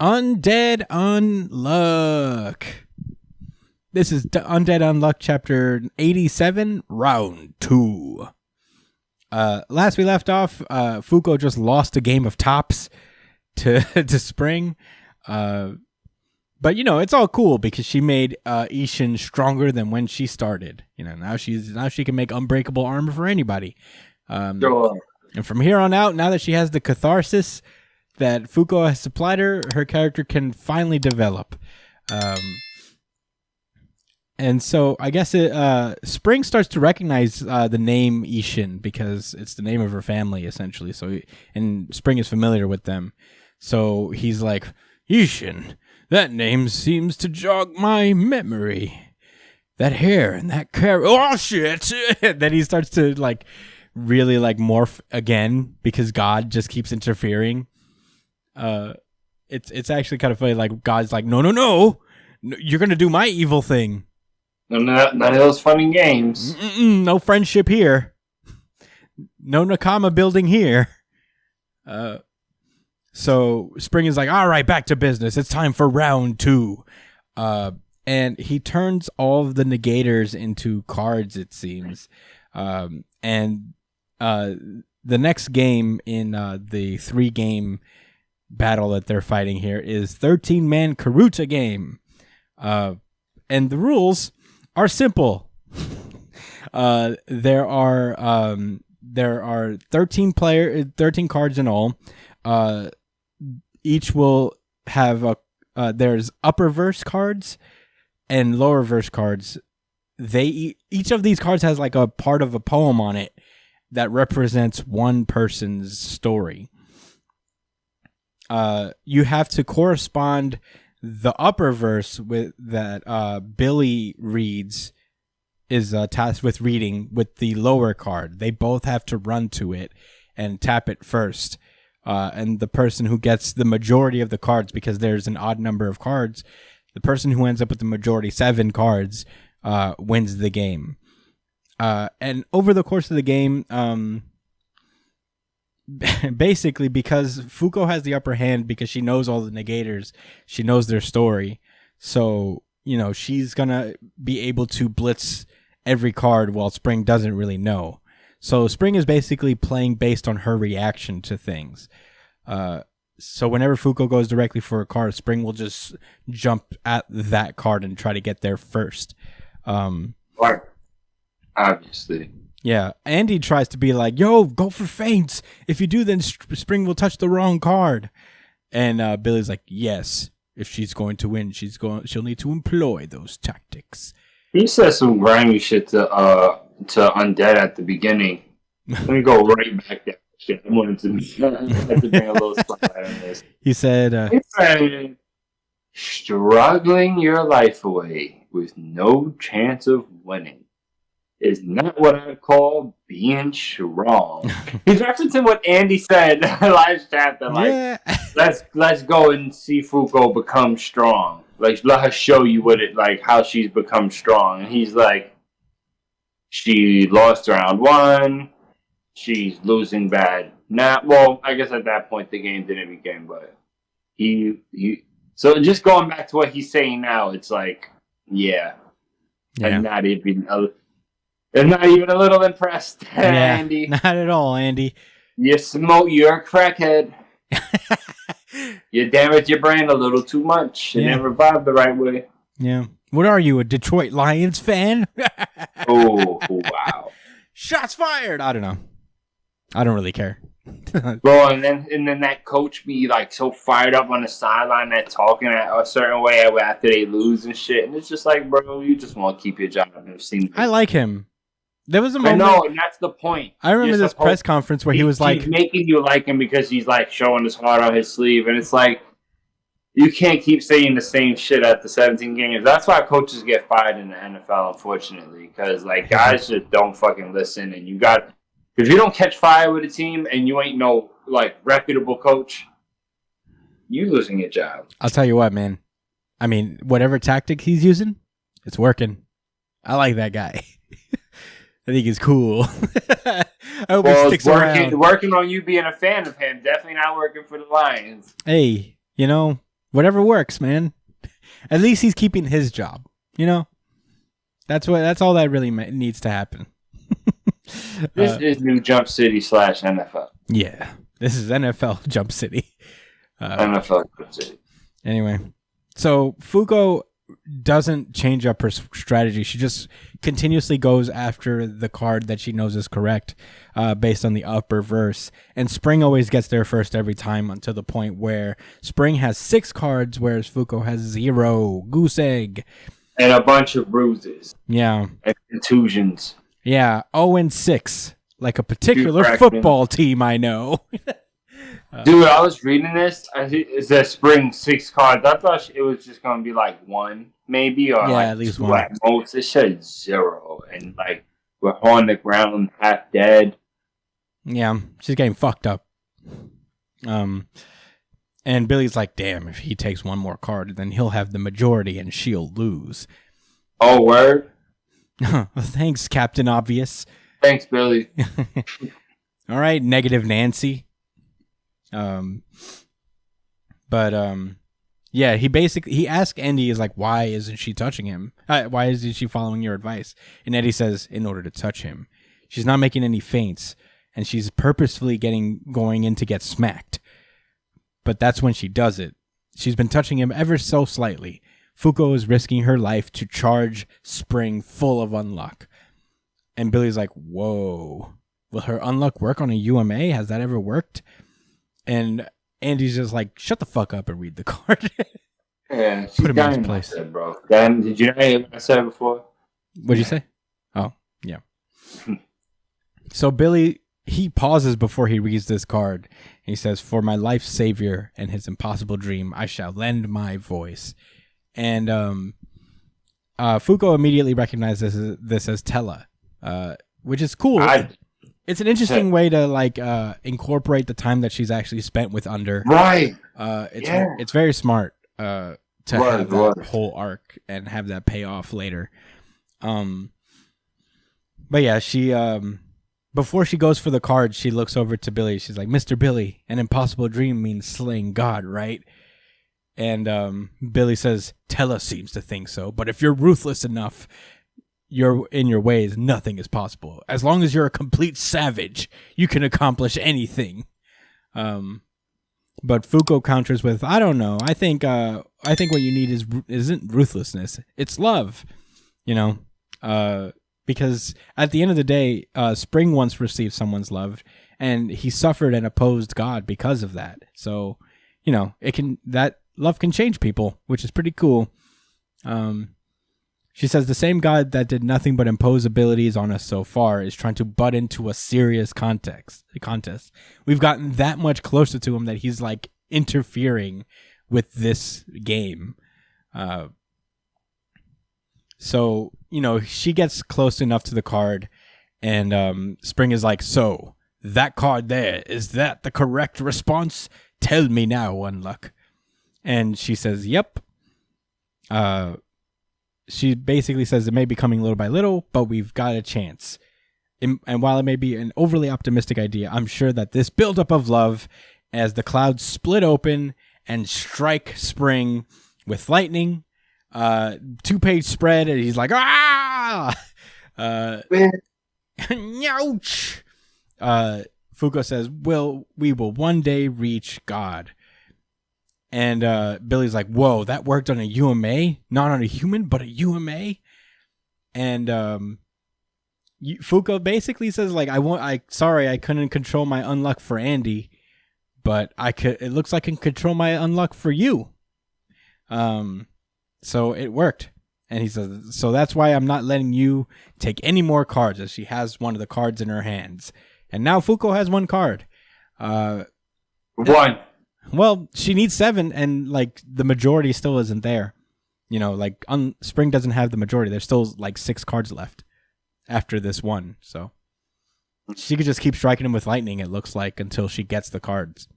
Undead Unluck. This is Undead Unluck chapter 87, round 2. Last we left off, Fuko just lost a game of tops to Spring. But it's all cool because she made Ishin stronger than when she started. Now she can make unbreakable armor for anybody. Sure. And from here on out, now that she has the catharsis that Fuko has supplied her, her character can finally develop. And so I guess Spring starts to recognize the name Ishin because it's the name of her family, essentially. And Spring is familiar with them. So he's like, Ishin, that name seems to jog my memory. That hair and that oh shit! Then he starts to really morph again because God just keeps interfering. It's actually kind of funny. Like God's like, no, you're gonna do my evil thing. None of those funny games. No friendship here. No Nakama building here. So Spring is like, all right, back to business. It's time for round 2. And he turns all of the negators into cards, it seems. And the next game in the 3-game battle that they're fighting here is 13-man Karuta game. And the rules are simple. There are 13 cards in all. Each will have there's upper verse cards and lower verse cards. Each of these cards has a part of a poem on it that represents one person's story. You have to correspond the upper verse with that Billy reads is tasked with reading with the lower card. They both have to run to it and tap it first. And the person who gets the majority of the cards, because there's an odd number of cards, the person who ends up with the majority, 7 cards, wins the game. And over the course of the game, basically because Fuko has the upper hand because she knows all the negators, she knows their story. So, she's going to be able to blitz every card while Spring doesn't really know. So Spring is basically playing based on her reaction to things. So whenever Fuko goes directly for a card, Spring will just jump at that card and try to get there first. Right. Obviously. Yeah. Andy tries to be like, yo, go for feints. If you do, then Spring will touch the wrong card. And Billy's like, yes, if she's going to win, she'll need to employ those tactics. He says some grimy shit to Undead at the beginning. Let me go right back there. Shit, I wanted to bring a little spotlight on this. He said, struggling your life away with no chance of winning is not what I call being strong. He's referencing what Andy said last chapter. Let's go and see Fuko become strong. Let her show you how she's become strong. And he's like, she lost round 1. She's losing bad now. Well, I guess at that point the game didn't begin, but he. So just going back to what he's saying now, it's like, yeah. I'm not even a little impressed, Andy. Not at all, Andy. You're a crackhead. You damaged your brain a little too much and then revived the right way. Yeah. What are you, a Detroit Lions fan? Oh, wow. Shots fired. I don't know. I don't really care. Bro, and then that coach be so fired up on the sideline, that talking a certain way after they lose and shit. And it's just like, bro, you just want to keep your job. I like him. There was a moment. I know, and that's the point. I remember this press conference where he was like, he's making you like him because he's showing his heart on his sleeve. And it's like, you can't keep saying the same shit after 17 games. That's why coaches get fired in the NFL, unfortunately, because guys just don't fucking listen. And if you don't catch fire with a team and you ain't no reputable coach, you losing your job. I'll tell you what, man. I mean, whatever tactic he's using, it's working. I like that guy. I think he's cool. I hope he sticks around. Working on you being a fan of him. Definitely not working for the Lions. Hey, Whatever works, man. At least he's keeping his job. You know, that's all that really needs to happen. This is New Jump City / NFL. Yeah, this is NFL Jump City. NFL Jump City. Anyway, so Fuko doesn't change up her strategy. She just continuously goes after the card that she knows is correct, based on the upper verse. And Spring always gets there first every time, until the point where Spring has 6 cards, whereas Fuko has 0. Goose egg. And a bunch of bruises. Yeah. And contusions. Yeah. 0-6. Like a particular football team I know. Dude, I was reading this. It says Spring 6 cards. I thought it was just going to be like 1, maybe, or like at least 2 1. at most. It said 0. And like, we're on the ground, half dead. Yeah, she's getting fucked up. And Billy's like, damn, if he takes 1 more card, then he'll have the majority and she'll lose. Oh, word? Thanks, Captain Obvious. Thanks, Billy. All right, Negative Nancy. Yeah, he asked Andy, is like, why isn't she touching him? Why isn't she following your advice? And Eddie says, in order to touch him. She's not making any feints, and she's purposefully going in to get smacked. But that's when she does it. She's been touching him ever so slightly. Fuko is risking her life to charge Spring full of unluck. And Billy's like, whoa. Will her unluck work on a UMA? Has that ever worked? And Andy's just like, shut the fuck up and read the card. Yeah, put him in his place. Said, bro. Dan, did you hear what I said before? What'd you say? Oh, yeah. So Billy, he pauses before he reads this card. He says, for my life's savior and his impossible dream, I shall lend my voice. And Fuko immediately recognizes this as Tella, which is cool. It's an interesting way to like incorporate the time that she's actually spent with Under. Right. It's very smart to have that whole arc and have that pay off later. But yeah, she before she goes for the card, she looks over to Billy. She's like, Mr. Billy, an impossible dream means slaying God, right? And Billy says, Tella seems to think so, but if you're ruthless enough, you're in your ways, nothing is possible. As long as you're a complete savage, you can accomplish anything. But Fuko counters with, I don't know. I think what you need isn't ruthlessness. It's love, you know, because at the end of the day, Spring once received someone's love, and he suffered and opposed God because of that. So, you know, that love can change people, which is pretty cool. She says the same God that did nothing but impose abilities on us so far is trying to butt into a serious contest. We've gotten that much closer to him that he's like interfering with this game. So, you know, she gets close enough to the card, and Spring is like, so that card there, is that the correct response? Tell me now, Unluck. And she says, yep. She basically says it may be coming little by little, but we've got a chance. And while it may be an overly optimistic idea, I'm sure that this buildup of love, as the clouds split open and strike Spring with lightning, 2-page spread, and he's like, ah! Ouch! Fuko says, we will one day reach God. And Billy's like, whoa, that worked on a UMA? Not on a human, but a UMA? And Fuko basically says, like, sorry, I couldn't control my unluck for Andy, but it looks like I can control my unluck for you. So it worked. And he says, so that's why I'm not letting you take any more cards, as she has one of the cards in her hands. And now Fuko has 1 card. One. Well, she needs 7, and like the majority still isn't there. You know, like Spring doesn't have the majority. There's still like 6 cards left after this one. So she could just keep striking him with lightning, it looks like, until she gets the cards.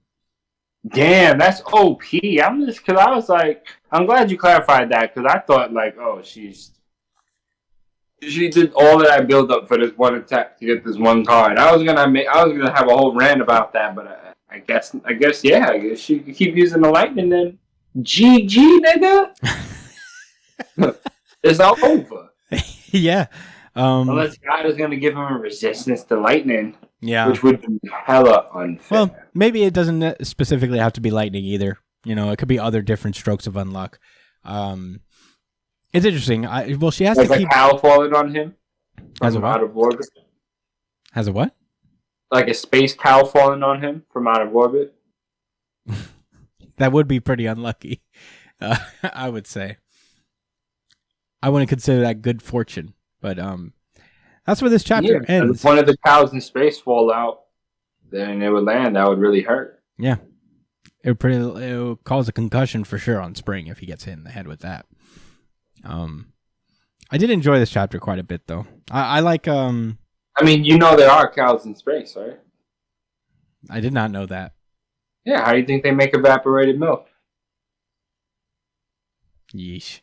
Damn, that's OP. I'm glad you clarified that, because I thought like, oh, she did all of that build up for this one attack to get this 1 card. I was gonna have a whole rant about that, but I guess she could keep using the lightning then. GG, nigga. It's all over. Yeah. Unless God is going to give him a resistance to lightning. Yeah. Which would be hella unfair. Well, maybe it doesn't specifically have to be lightning either. You know, it could be other different strokes of unluck. It's interesting. She has like to keep... a cow falling on him Has a what? out of orbit. Has a what? Like a space cow falling on him from out of orbit. That would be pretty unlucky, I would say. I wouldn't consider that good fortune, but that's where this chapter ends. If one of the cows in space fall out, then it would land. That would really hurt. Yeah. It would cause a concussion for sure on Spring if he gets hit in the head with that. I did enjoy this chapter quite a bit, though. I like... I mean, you know there are cows in space, right? I did not know that. Yeah, how do you think they make evaporated milk? Yeesh.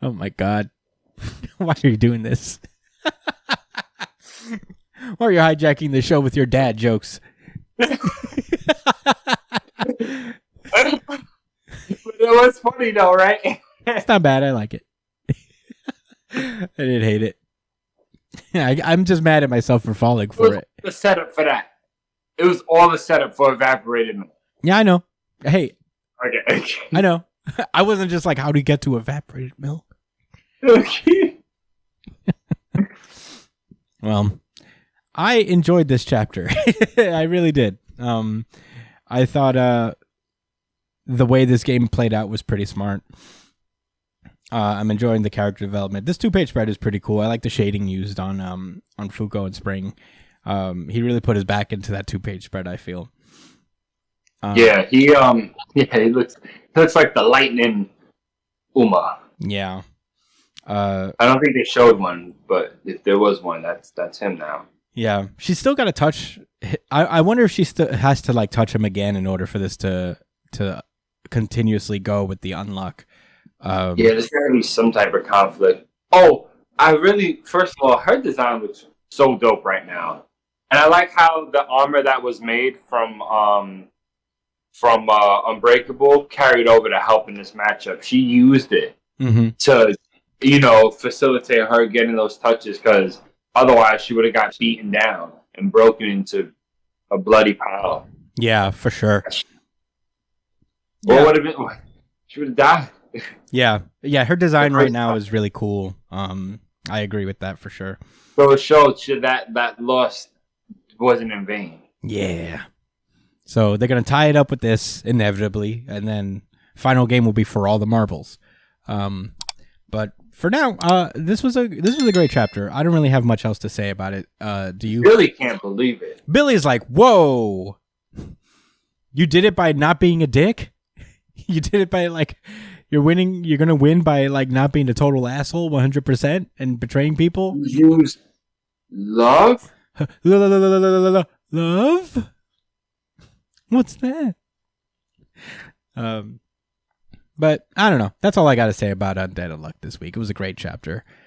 Oh my god. Why are you doing this? Why are you hijacking the show with your dad jokes? But it was funny though, right? It's not bad. I like it. I didn't hate it. I'm just mad at myself for falling for it. The setup for that. It was all the setup for evaporated milk. Yeah, I know. Hey. Okay. I know. I wasn't just like, how do you get to evaporated milk? Okay. Well, I enjoyed this chapter. I really did. I thought the way this game played out was pretty smart. I'm enjoying the character development. This 2-page spread is pretty cool. I like the shading used on Fuko and Spring. He really put his back into that 2-page spread, I feel. He looks like the lightning Uma. Yeah. I don't think they showed one, but if there was one, that's him now. Yeah, she's still got to touch. I wonder if she still has to like touch him again in order for this to continuously go with the unluck. There's got to be some type of conflict. Oh, first of all, her design looks so dope right now, and I like how the armor that was made from Unbreakable carried over to help in this matchup. She used it to, facilitate her getting those touches, because otherwise she would have got beaten down and broken into a bloody pile. Yeah, for sure. What would have been? She would have died. Yeah. Her design right now is really cool. I agree with that for sure. So it showed that loss wasn't in vain. Yeah. So they're gonna tie it up with this inevitably, and then final game will be for all the marbles. But for now, this was a great chapter. I don't really have much else to say about it. Do you? Really can't believe it. Billy's like, whoa! You did it by not being a dick. You did it by like you're winning. You're gonna win by like not being a total asshole, 100%, and betraying people. Use love. Love. What's that? But I don't know. That's all I got to say about Undead Unluck this week. It was a great chapter.